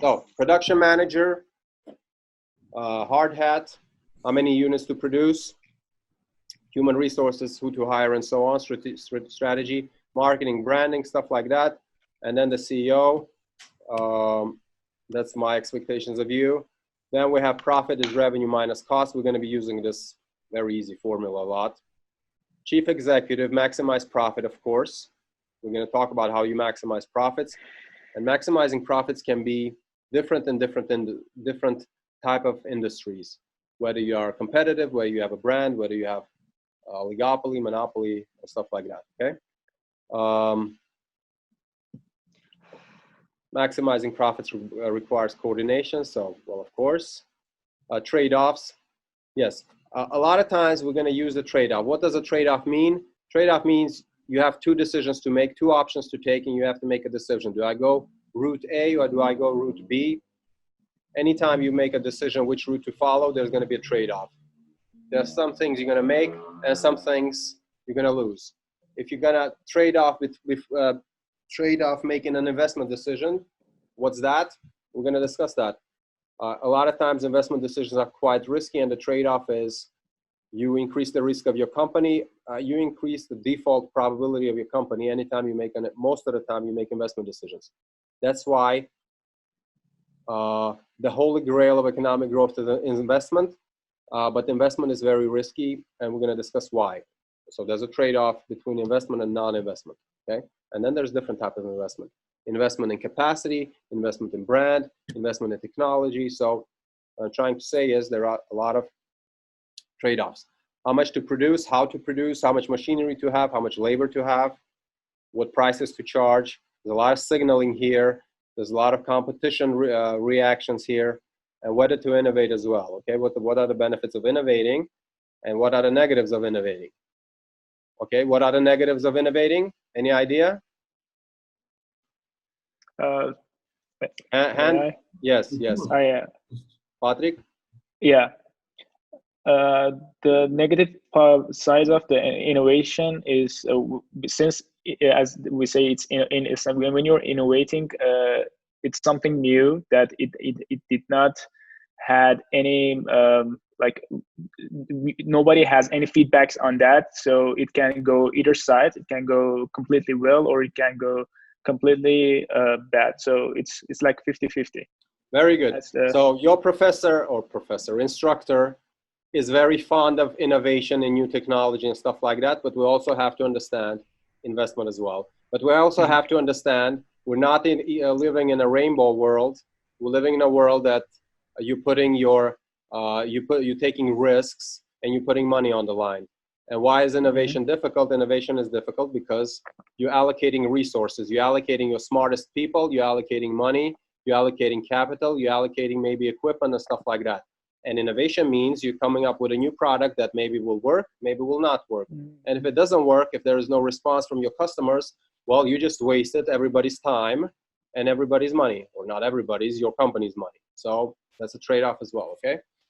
So production manager, hard hat, how many units to produce, human resources, who to hire, and so on, strategy, marketing, branding, stuff like that. And then the CEO, that's my expectations of you. Then we have profit is revenue minus cost. We're going to be using this very easy formula a lot. Chief executive, maximize profit, of course. We're going to talk about how you maximize profits. And maximizing profits can be different in different type of industries, whether you are competitive, whether you have a brand, whether you have oligopoly, monopoly, or stuff like that, okay? Maximizing profits requires coordination, so, well, of course. Trade-offs, yes. A lot of times we're going to use a trade-off. What does a trade-off mean? Trade-off means you have two decisions to make, two options to take, and you have to make a decision. Do I go route A or do I go route B? Anytime you make a decision which route to follow, there's going to be a trade-off. There's some things you're going to make and some things you're going to lose. If you're going to trade off making an investment decision, what's that? We're going to discuss that. A lot of times investment decisions are quite risky, and the trade-off is you increase the risk of your company, you increase the default probability of your company anytime you make most of the time you make investment decisions. That's why the holy grail of economic growth is investment, but investment is very risky, and we're going to discuss why. So there's a trade-off between investment and non-investment, okay? And then there's different types of investment. Investment in capacity, investment in brand, investment in technology. So what I'm trying to say is there are a lot of trade-offs. How much to produce, how to produce, how much machinery to have, how much labor to have, what prices to charge. There's a lot of signaling here. There's a lot of competition reactions here, and whether to innovate as well, okay? What are the benefits of innovating, and what are the negatives of innovating? Okay, what are the negatives of innovating? Any idea? Yes. Patrick? Yeah. The negative side of the innovation is since, as we say, it's when you're innovating, it's something new that it did not had any nobody has any feedbacks on that, so it can go either side. It can go completely well, or it can go completely bad. So it's like 50-50. Very good. So your instructor is very fond of innovation and new technology and stuff like that, but we also have to understand investment as well. But we also have to understand we're not living in a rainbow world. We're living in a world that you're putting you're taking risks and you're putting money on the line. And why is innovation difficult? Innovation is difficult because you're allocating resources. You're allocating your smartest people. You're allocating money. You're allocating capital. You're allocating maybe equipment and stuff like that. And innovation means you're coming up with a new product that maybe will work, maybe will not work. And if it doesn't work, if there is no response from your customers, well, you just wasted everybody's time and everybody's money, or not everybody's, your company's money. So that's a trade-off as well, okay?